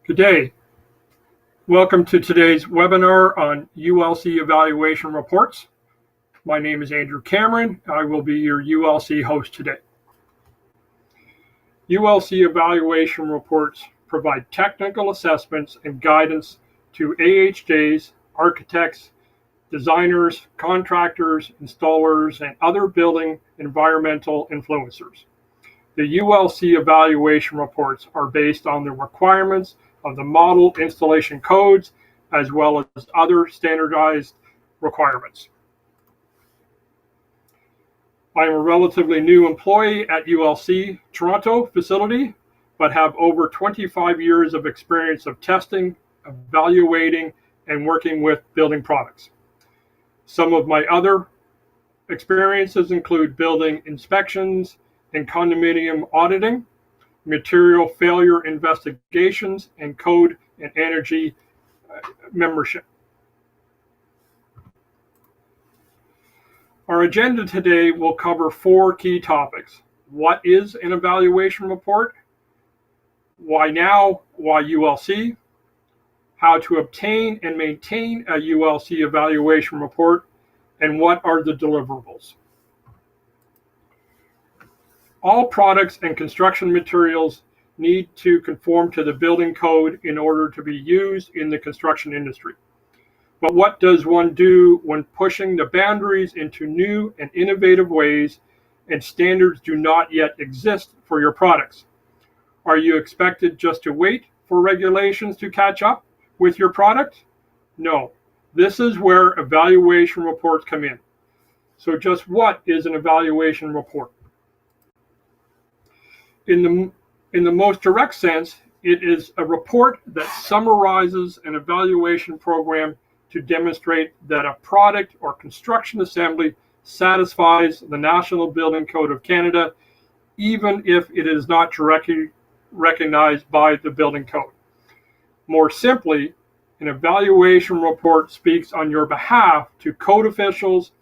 Good day. Welcome to today's webinar on ULC Evaluation Reports. My name is Andrew Cameron. I will be your ULC host today. ULC Evaluation Reports provide technical assessments and guidance to AHJs, architects, designers, contractors, installers, and other building environmental influencers. The ULC Evaluation Reports are based on the requirements of the model installation codes as well as other standardized requirements. I am a relatively new employee at ULC Toronto facility, but have over 25 years of experience of testing, evaluating, and working with building products. Some of my other experiences include building inspections and condominium auditing, material failure investigations, and code and energy membership. Our agenda today will cover 4 key topics. What is an evaluation report? Why now? Why ULC? How to obtain and maintain a ULC evaluation report? And what are the deliverables? All products and construction materials need to conform to the building code in order to be used in the construction industry. But what does one do when pushing the boundaries into new and innovative ways and standards do not yet exist for your products? Are you expected just to wait for regulations to catch up with your product? No. This is where evaluation reports come in. So just what is an evaluation report? In the most direct sense, it is a report that summarizes an evaluation program to demonstrate that a product or construction assembly satisfies the National Building Code of Canada, even if it is not directly recognized by the building code. More simply, an evaluation report speaks on your behalf to code officials,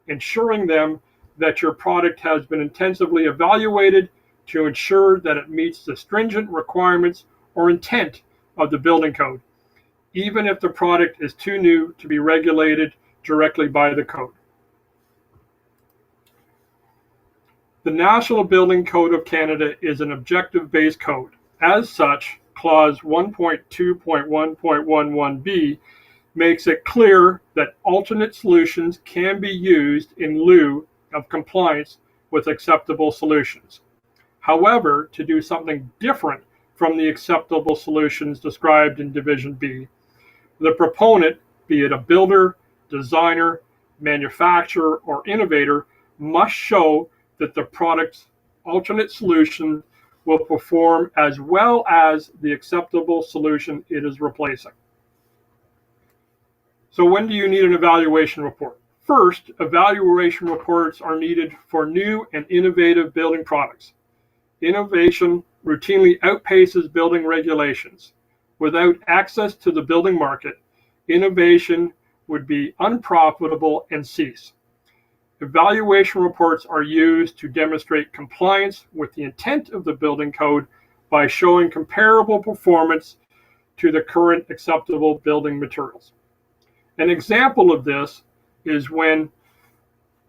ensuring them that your product has been intensively evaluated to ensure that it meets the stringent requirements or intent of the building code, even if the product is too new to be regulated directly by the code. The National Building Code of Canada is an objective-based code. As such, Clause 1.2.1.11b makes it clear that alternate solutions can be used in lieu of compliance with acceptable solutions. However, to do something different from the acceptable solutions described in Division B, the proponent, be it a builder, designer, manufacturer, or innovator, must show that the product's alternate solution will perform as well as the acceptable solution it is replacing. So when do you need an evaluation report? First, evaluation reports are needed for new and innovative building products. Innovation routinely outpaces building regulations. Without access to the building market, innovation would be unprofitable and cease. Evaluation reports are used to demonstrate compliance with the intent of the building code by showing comparable performance to the current acceptable building materials. An example of this is when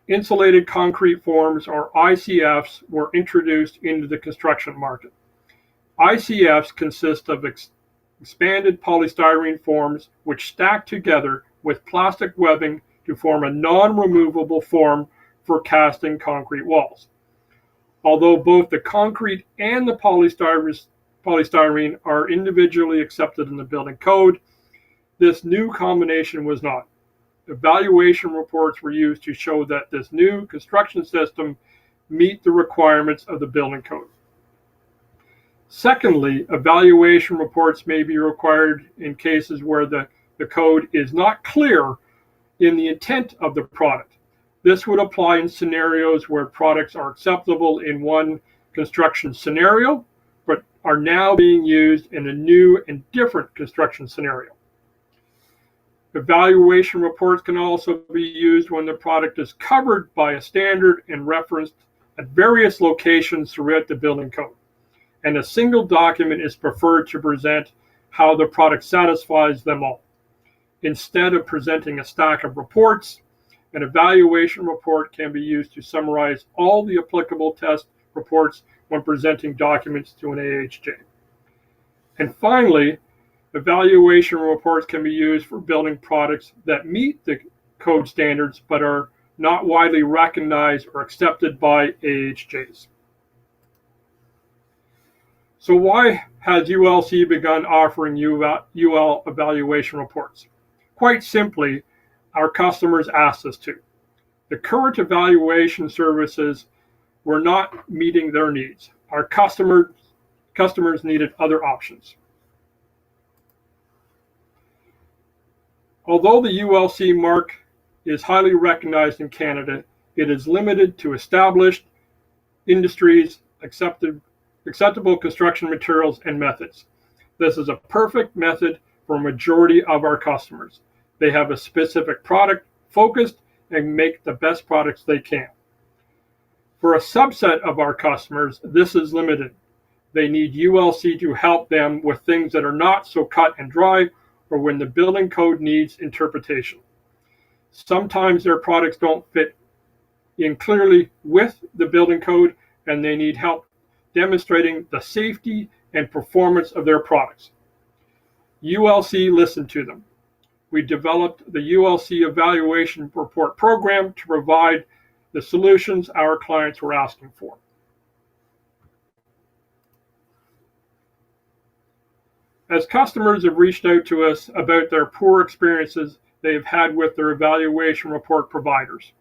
insulated concrete forms, or ICFs, were introduced into the construction market. ICFs consist of expanded polystyrene forms which stack together with plastic webbing to form a non-removable form for casting concrete walls. Although both the concrete and the polystyrene are individually accepted in the building code, this new combination was not. Evaluation reports were used to show that this new construction system meet the requirements of the building code. Secondly, evaluation reports may be required in cases where the code is not clear in the intent of the product. This would apply in scenarios where products are acceptable in one construction scenario, but are now being used in a new and different construction scenario. Evaluation reports can also be used when the product is covered by a standard and referenced at various locations throughout the building code, and a single document is preferred to present how the product satisfies them all. Instead of presenting a stack of reports, an evaluation report can be used to summarize all the applicable test reports when presenting documents to an AHJ. And finally, evaluation reports can be used for building products that meet the code standards but are not widely recognized or accepted by AHJs. So why has ULC begun offering UL evaluation reports? Quite simply, our customers asked us to. The current evaluation services were not meeting their needs. Our customers needed other options. Although the ULC mark is highly recognized in Canada, it is limited to established industries, acceptable construction materials and methods. This is a perfect method for a majority of our customers. They have a specific product focused and make the best products they can. For a subset of our customers, this is limited. They need ULC to help them with things that are not so cut and dry or when the building code needs interpretation. Sometimes their products don't fit in clearly with the building code and they need help demonstrating the safety and performance of their products. ULC listened to them. We developed the ULC Evaluation Report program to provide the solutions our clients were asking for. As customers have reached out to us about their poor experiences they've had with their evaluation report providers,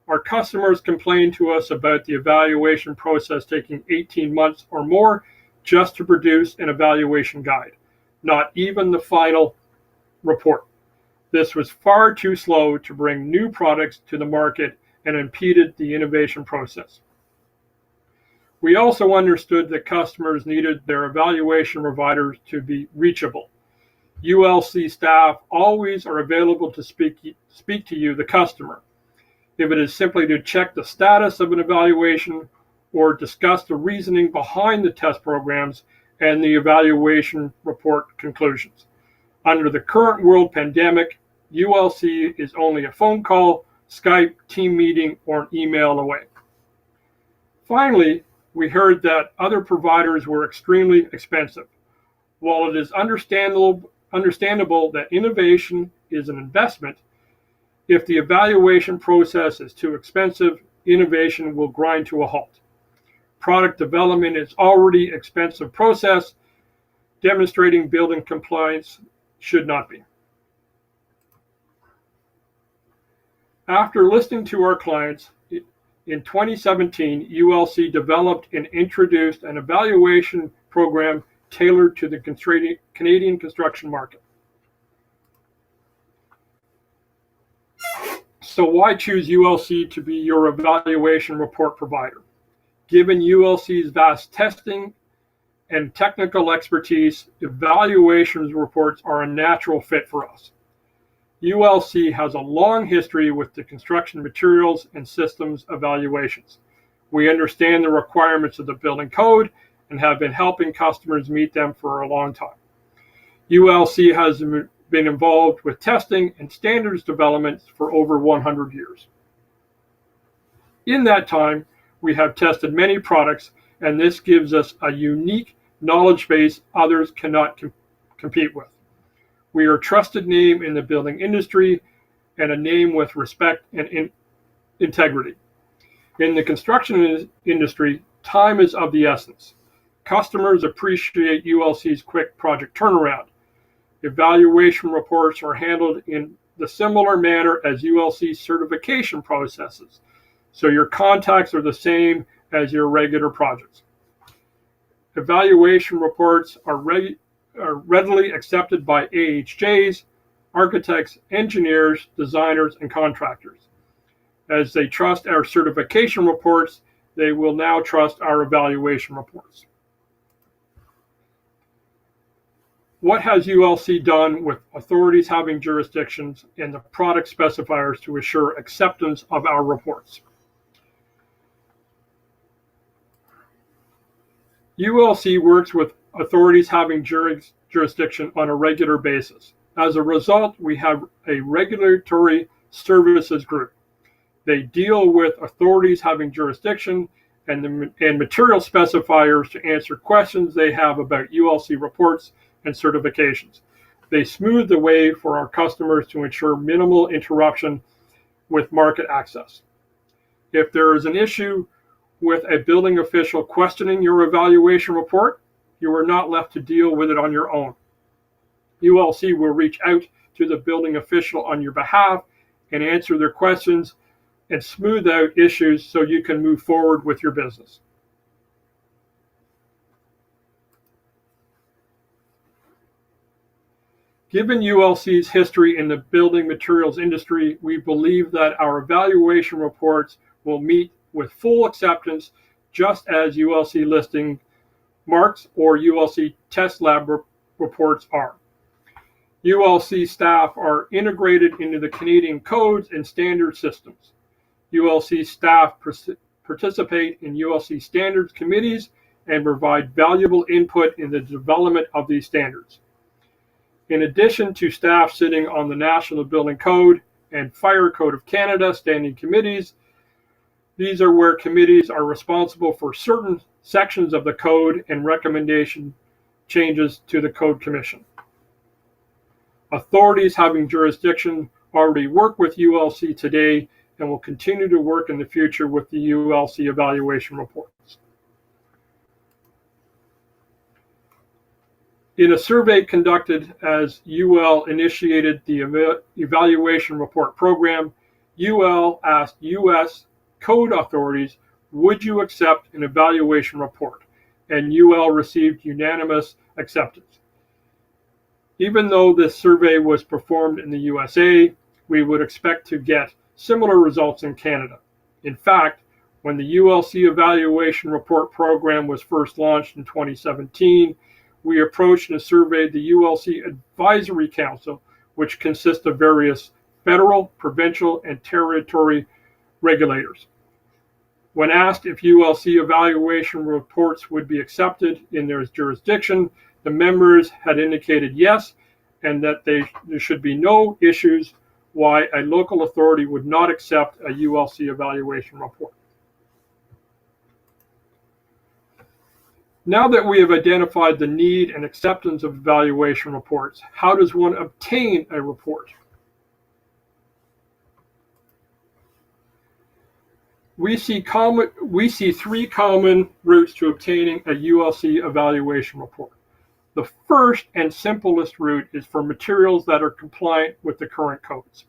our customers complain to us about the evaluation process taking 18 months or more just to produce an evaluation guide, not even the final report. This was far too slow to bring new products to the market and impeded the innovation process. We also understood that customers needed their evaluation providers to be reachable. ULC staff always are available to speak to you, the customer. If it is simply to check the status of an evaluation or discuss the reasoning behind the test programs and the evaluation report conclusions. Under the current world pandemic, ULC is only a phone call, Skype, team meeting, or an email away. Finally, we heard that other providers were extremely expensive. While it is understandable that innovation is an investment, if the evaluation process is too expensive, innovation will grind to a halt. Product development is already an expensive process. Demonstrating building compliance should not be. After listening to our clients, in 2017, ULC developed and introduced an evaluation program tailored to the Canadian construction market. So why choose ULC to be your evaluation report provider? Given ULC's vast testing and technical expertise, evaluation reports are a natural fit for us. ULC has a long history with the construction materials and systems evaluations. We understand the requirements of the building code and have been helping customers meet them for a long time. ULC has been involved with testing and standards development for over 100 years. In that time, we have tested many products, and this gives us a unique knowledge base others cannot compete with. We are a trusted name in the building industry and a name with respect and integrity. In the construction industry, time is of the essence. Customers appreciate ULC's quick project turnaround. Evaluation reports are handled in the similar manner as ULC certification processes, so your contacts are the same as your regular projects. Evaluation reports are readily accepted by AHJs, architects, engineers, designers, and contractors. As they trust our certification reports, they will now trust our evaluation reports. What has ULC done with authorities having jurisdictions and the product specifiers to assure acceptance of our reports? ULC works with authorities having jurisdiction on a regular basis. As a result, we have a regulatory services group. They deal with authorities having jurisdiction and material specifiers to answer questions they have about ULC reports and certifications. They smooth the way for our customers to ensure minimal interruption with market access. If there is an issue with a building official questioning your evaluation report, you are not left to deal with it on your own. ULC will reach out to the building official on your behalf and answer their questions and smooth out issues so you can move forward with your business. Given ULC's history in the building materials industry, we believe that our evaluation reports will meet with full acceptance, just as ULC listing marks or ULC test lab reports are. ULC staff are integrated into the Canadian codes and standard systems. ULC staff participate in ULC standards committees and provide valuable input in the development of these standards. In addition to staff sitting on the National Building Code and Fire Code of Canada standing committees, these are where committees are responsible for certain sections of the code and recommendation changes to the Code Commission. Authorities having jurisdiction already work with ULC today and will continue to work in the future with the ULC Evaluation Reports. In a survey conducted as UL initiated the Evaluation Report program, UL asked US code authorities, would you accept an evaluation report? And UL received unanimous acceptance. Even though this survey was performed in the USA, we would expect to get similar results in Canada. In fact, when the ULC Evaluation Report program was first launched in 2017, we approached and surveyed the ULC Advisory Council, which consists of various federal, provincial, and territory regulators. When asked if ULC evaluation reports would be accepted in their jurisdiction, the members had indicated yes, and that there should be no issues why a local authority would not accept a ULC evaluation report. Now that we have identified the need and acceptance of evaluation reports, how does one obtain a report? We see three common routes to obtaining a ULC evaluation report. The first and simplest route is for materials that are compliant with the current codes.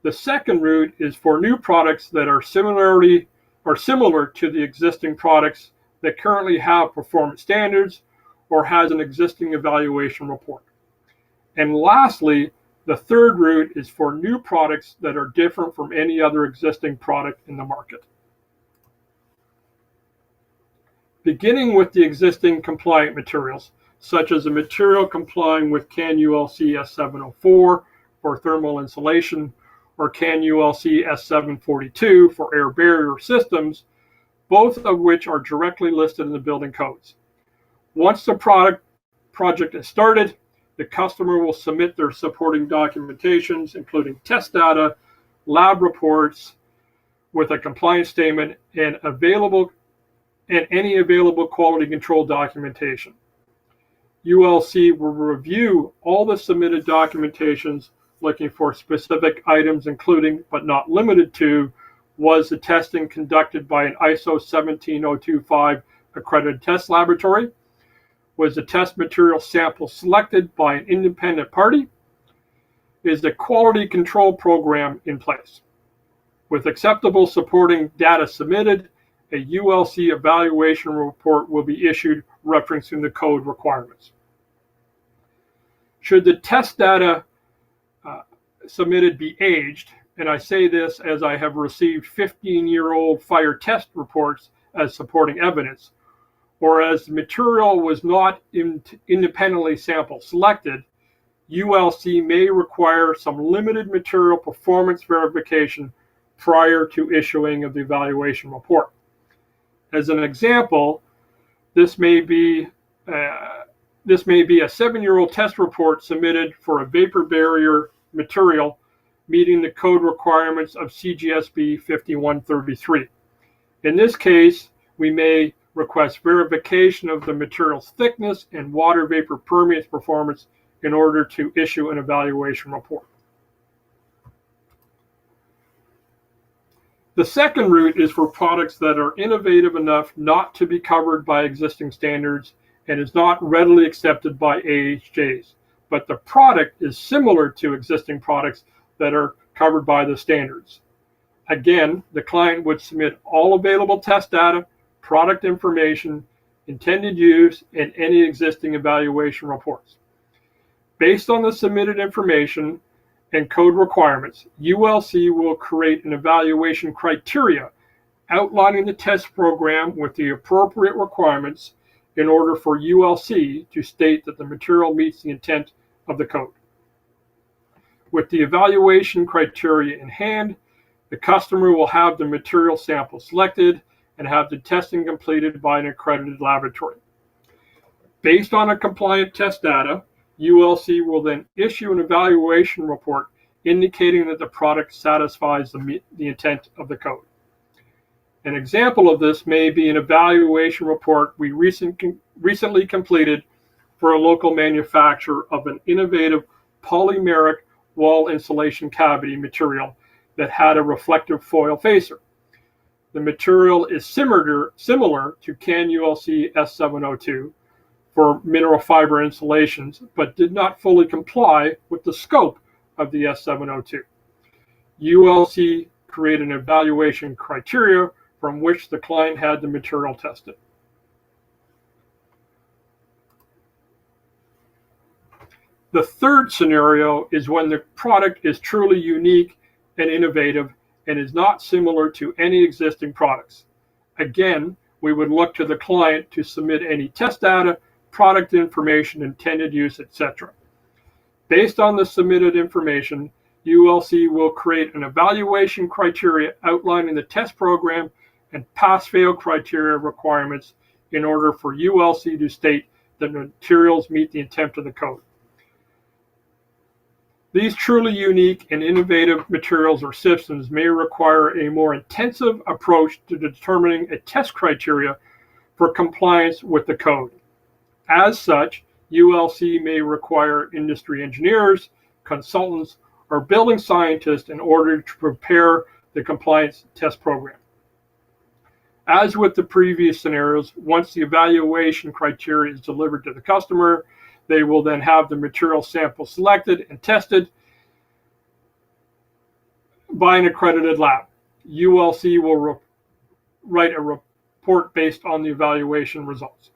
The second route is for new products that are similar to the existing products that currently have performance standards or has an existing evaluation report. And lastly, the third route is for new products that are different from any other existing product in the market. Beginning with the existing compliant materials, such as a material complying with CAN ULC S704 for thermal insulation or CAN ULC S742 for air barrier systems, both of which are directly listed in the building codes. Once the project is started, the customer will submit their supporting documentations, including test data, lab reports, with a compliance statement and any available quality control documentation. ULC will review all the submitted documentations looking for specific items, including but not limited to, was the testing conducted by an ISO 17025 accredited test laboratory? Was the test material sample selected by an independent party? Is the quality control program in place? With acceptable supporting data submitted, a ULC evaluation report will be issued referencing the code requirements. Should the test data submitted be aged, and I say this as I have received 15-year-old fire test reports as supporting evidence, or as the material was not independently sample selected, ULC may require some limited material performance verification prior to issuing of the evaluation report. As an example, this may be This may be a 7-year-old test report submitted for a vapor barrier material meeting the code requirements of CGSB 5133. In this case, we may request verification of the material's thickness and water vapor permeance performance in order to issue an evaluation report. The second route is for products that are innovative enough not to be covered by existing standards and is not readily accepted by AHJs, but the product is similar to existing products that are covered by the standards. Again, the client would submit all available test data, product information, intended use, and any existing evaluation reports. Based on the submitted information and code requirements, ULC will create an evaluation criteria outlining the test program with the appropriate requirements in order for ULC to state that the material meets the intent of the code. With the evaluation criteria in hand, the customer will have the material sample selected and have the testing completed by an accredited laboratory. Based on a compliant test data, ULC will then issue an evaluation report indicating that the product satisfies the intent of the code. An example of this may be an evaluation report we recently completed for a local manufacturer of an innovative polymeric wall insulation cavity material that had a reflective foil facer. The material is similar to CAN ULC S702 for mineral fiber insulations, but did not fully comply with the scope of the S702. ULC created an evaluation criteria from which the client had the material tested. The third scenario is when the product is truly unique and innovative and is not similar to any existing products. Again, we would look to the client to submit any test data, product information, intended use, etc. Based on the submitted information, ULC will create an evaluation criteria outlining the test program and pass-fail criteria requirements in order for ULC to state that materials meet the intent of the code. These truly unique and innovative materials or systems may require a more intensive approach to determining a test criteria for compliance with the code. As such, ULC may require industry engineers, consultants, or building scientists in order to prepare the compliance test program. As with the previous scenarios, once the evaluation criteria is delivered to the customer, they will then have the material sample selected and tested by an accredited lab. ULC will write a report based on the evaluation results.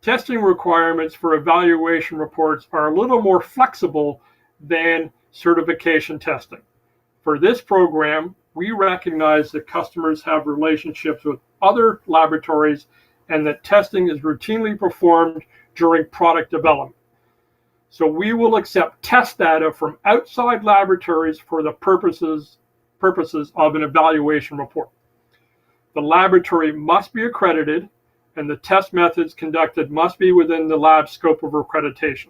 Testing requirements for evaluation reports are a little more flexible than certification testing. For this program, we recognize that customers have relationships with other laboratories and that testing is routinely performed during product development. So we will accept test data from outside laboratories for the purposes of an evaluation report. The laboratory must be accredited and the test methods conducted must be within the lab scope of accreditation.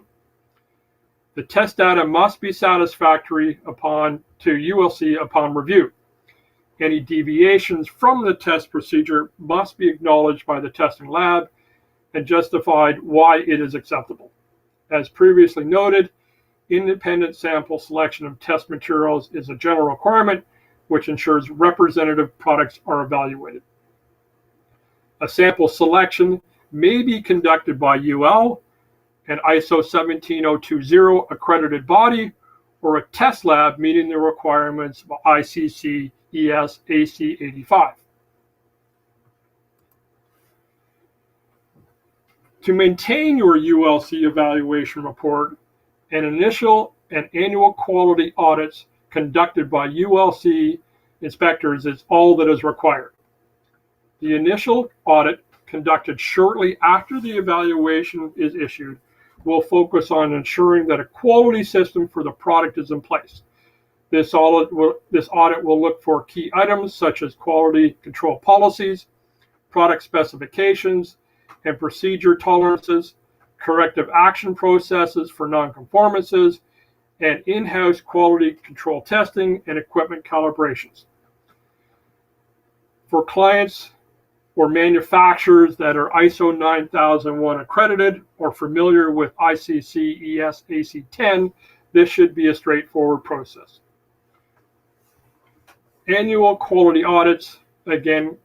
The test data must be satisfactory to ULC upon review. Any deviations from the test procedure must be acknowledged by the testing lab and justified why it is acceptable. As previously noted, independent sample selection of test materials is a general requirement which ensures representative products are evaluated. A sample selection may be conducted by UL, an ISO 17020 accredited body, or a test lab meeting the requirements of ICC ES AC 85. To maintain your ULC evaluation report, an initial and annual quality audits conducted by ULC inspectors is all that is required. The initial audit, conducted shortly after the evaluation is issued, will focus on ensuring that a quality system for the product is in place. This audit will look for key items such as quality control policies, product specifications and procedure tolerances, corrective action processes for nonconformances, and in-house quality control testing and equipment calibrations. For clients or manufacturers that are ISO 9001 accredited or familiar with ICC ES AC 10, this should be a straightforward process. Annual quality audits, again,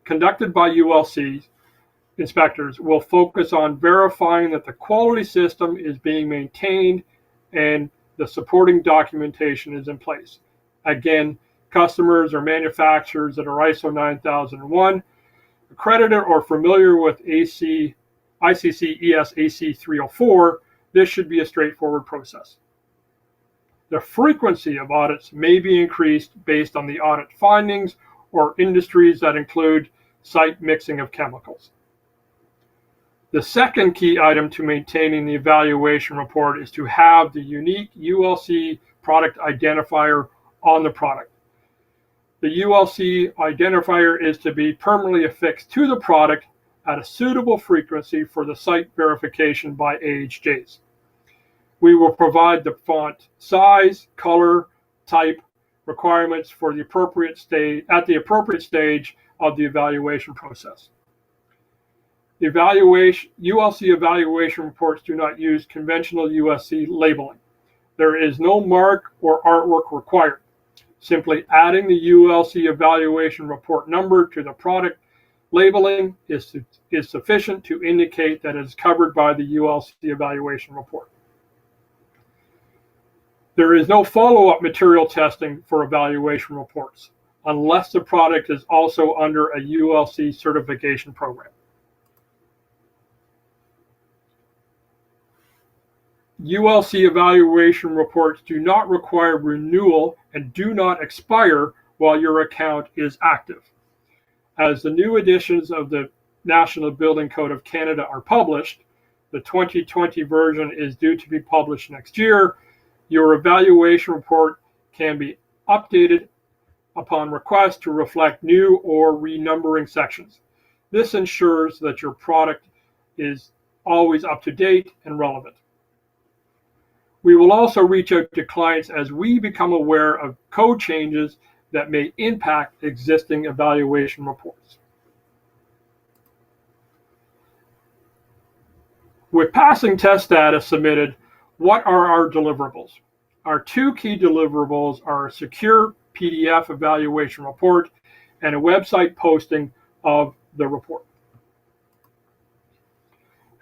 conducted by ULC inspectors, will focus on verifying that the quality system is being maintained and the supporting documentation is in place. Again, customers or manufacturers that are ISO 9001 accredited or familiar with ICC ES AC 304, this should be a straightforward process. The frequency of audits may be increased based on the audit findings or industries that include site mixing of chemicals. The second key item to maintaining the evaluation report is to have the unique ULC product identifier on the product. The ULC identifier is to be permanently affixed to the product at a suitable frequency for the site verification by AHJs. We will provide the font size, color, type requirements for the appropriate stage at the appropriate stage of the evaluation process. The ULC evaluation reports do not use conventional ULC labeling. There is no mark or artwork required. Simply adding the ULC evaluation report number to the product labeling is sufficient to indicate that it is covered by the ULC evaluation report. There is no follow-up material testing for evaluation reports unless the product is also under a ULC certification program. ULC evaluation reports do not require renewal and do not expire while your account is active. As the new editions of the National Building Code of Canada are published, the 2020 version is due to be published next year. Your evaluation report can be updated upon request to reflect new or renumbering sections. This ensures that your product is always up to date and relevant. We will also reach out to clients as we become aware of code changes that may impact existing evaluation reports. With passing test data submitted, what are our deliverables? Our two key deliverables are a secure PDF evaluation report and a website posting of the report.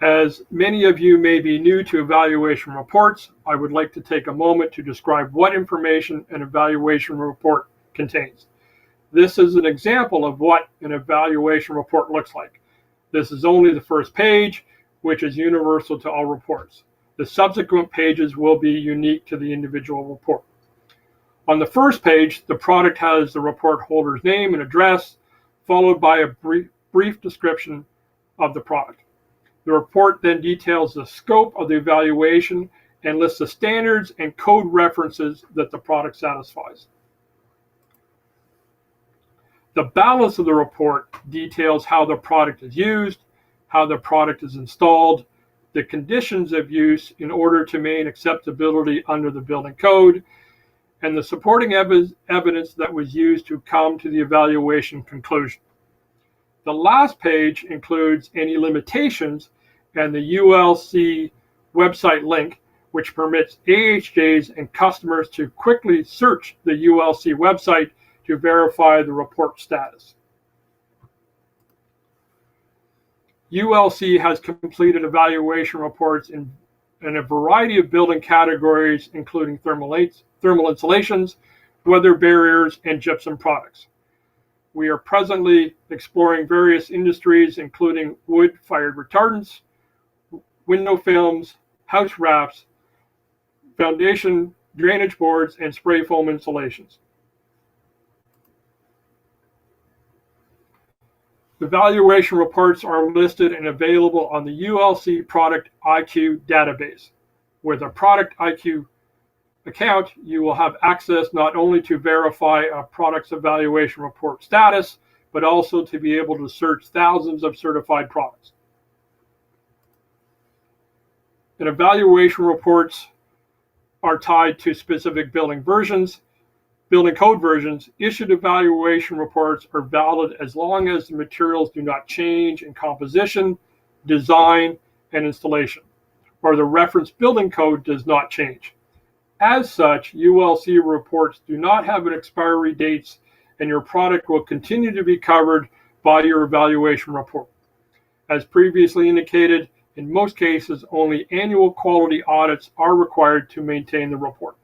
As many of you may be new to evaluation reports, I would like to take a moment to describe what information an evaluation report contains. This is an example of what an evaluation report looks like. This is only the first page, which is universal to all reports. The subsequent pages will be unique to the individual report. On the first page, the product has the report holder's name and address, followed by a brief description of the product. The report then details the scope of the evaluation and lists the standards and code references that the product satisfies. The balance of the report details how the product is used, how the product is installed, the conditions of use in order to maintain acceptability under the building code, and the supporting evidence that was used to come to the evaluation conclusion. The last page includes any limitations and the ULC website link, which permits AHJs and customers to quickly search the ULC website to verify the report status. ULC has completed evaluation reports in a variety of building categories, including thermal insulations, weather barriers, and gypsum products. We are presently exploring various industries, including wood-fired retardants, window films, house wraps, foundation drainage boards, and spray foam insulations. Evaluation reports are listed and available on the ULC Product IQ database. With a Product IQ account, you will have access not only to verify a product's evaluation report status, but also to be able to search thousands of certified products. And evaluation reports are tied to specific building code versions. Issued evaluation reports are valid as long as the materials do not change in composition, design, and installation, or the reference building code does not change. As such, ULC reports do not have an expiry dates, and your product will continue to be covered by your evaluation report. As previously indicated, in most cases, only annual quality audits are required to maintain the report.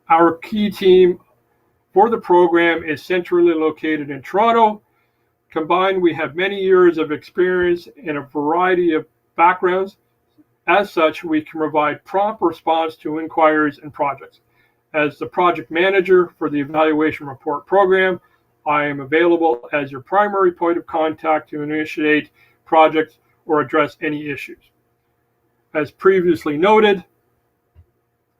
Our key team for the program is centrally located in Toronto. Combined, we have many years of experience in a variety of backgrounds. As such, we can provide prompt response to inquiries and projects. As the project manager for the evaluation report program, I am available as your primary point of contact to initiate projects or address any issues. As previously noted,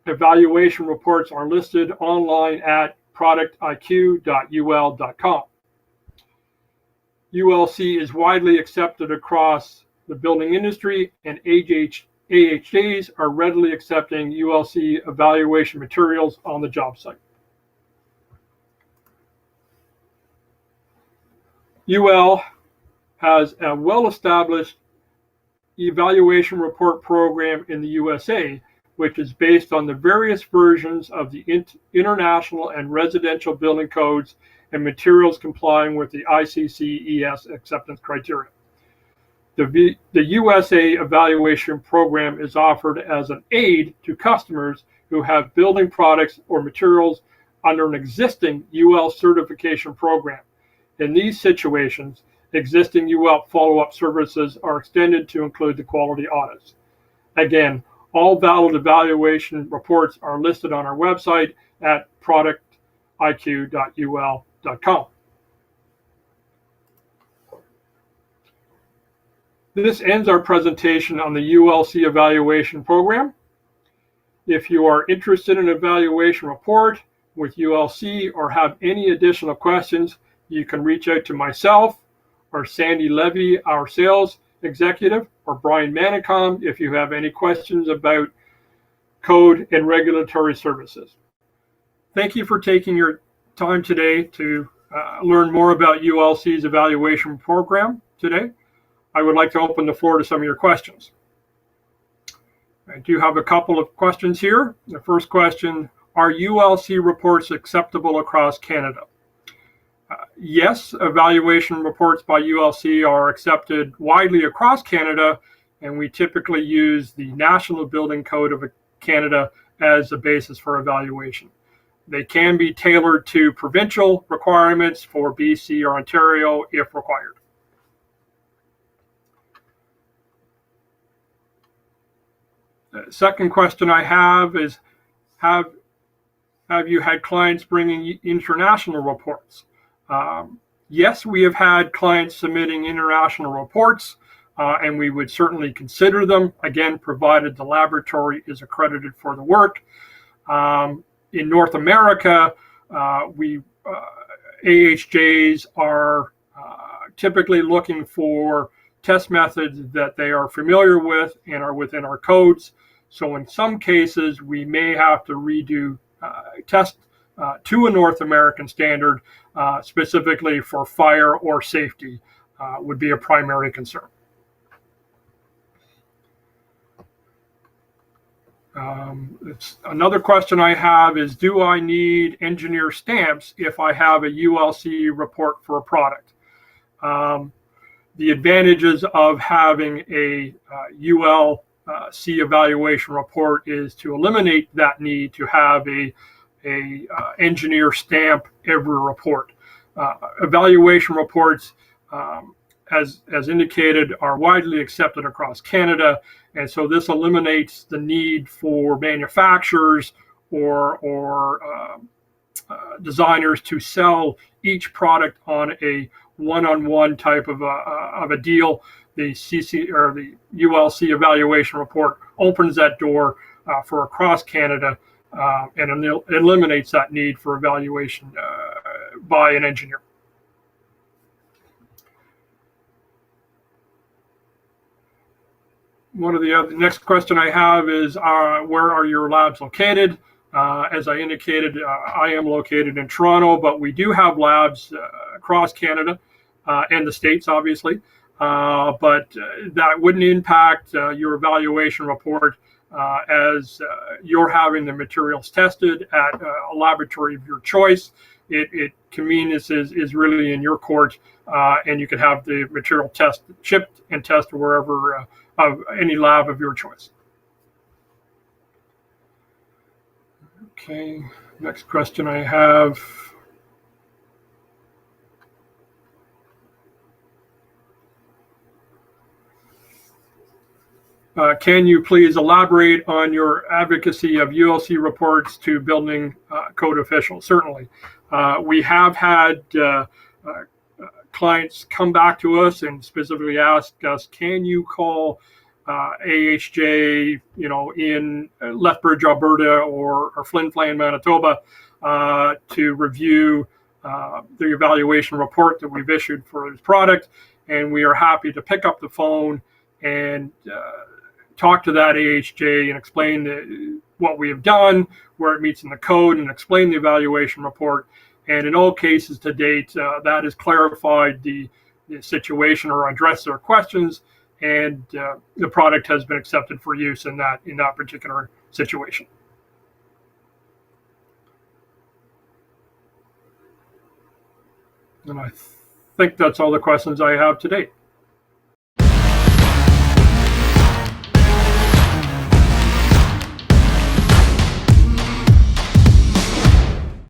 evaluation reports are listed online at productiq.ul.com. ULC is widely accepted across the building industry, and AHJs are readily accepting ULC evaluation materials on the job site. UL has a well-established evaluation report program in the USA, which is based on the various versions of the international and residential building codes and materials complying with the ICC-ES acceptance criteria. The USA evaluation program is offered as an aid to customers who have building products or materials under an existing UL certification program. In these situations, existing UL follow-up services are extended to include the quality audits. Again, all valid evaluation reports are listed on our website at productiq.ul.com. This ends our presentation on the ULC evaluation program. If you are interested in an evaluation report with ULC or have any additional questions, you can reach out to myself or Sandy Levy, our sales executive, or Brian Manicom if you have any questions about code and regulatory services. Thank you for taking your time today to learn more about ULC's evaluation program today. I would like to open the floor to some of your questions. I do have a couple of questions here. The first question, are ULC reports acceptable across Canada? Yes, evaluation reports by ULC are accepted widely across Canada, and we typically use the National Building Code of Canada as the basis for evaluation. They can be tailored to provincial requirements for BC or Ontario if required. The second question I have is, have you had clients bringing international reports? Yes, we have had clients submitting international reports, and we would certainly consider them, again, provided the laboratory is accredited for the work. In North America, AHJs are typically looking for test methods that they are familiar with and are within our codes. So in some cases, we may have to redo test to a North American standard, specifically for fire or safety, would be a primary concern. Another question I have is, do I need engineer stamps if I have a ULC report for a product? The advantages of having a ULC evaluation report is to eliminate that need to have a engineer stamp every report. Evaluation reports, as indicated, are widely accepted across Canada, and so this eliminates the need for manufacturers or designers to sell each product on a one-on-one type of a deal. The CC or the ULC evaluation report opens that door for across Canada, and eliminates that need for evaluation by an engineer. One of the other next question I have is, where are your labs located? As I indicated, I am located in Toronto, but we do have labs across Canada and the States, obviously. But that wouldn't impact your evaluation report as you're having the materials tested at a laboratory of your choice. Convenience is really in your court, and you could have the material shipped and tested wherever of any lab of your choice. Okay, next question I have. Can you please elaborate on your advocacy of ULC reports to building code officials? Certainly. We have had clients come back to us and specifically ask us, can you call AHJ, in Lethbridge, Alberta, or Flin Flon, Manitoba, to review the evaluation report that we've issued for this product, and we are happy to pick up the phone and talk to that AHJ and explain what we have done, where it meets in the code, and explain the evaluation report. And in all cases to date, that has clarified the situation or addressed their questions, and the product has been accepted for use in that particular situation. And I think that's all the questions I have to date.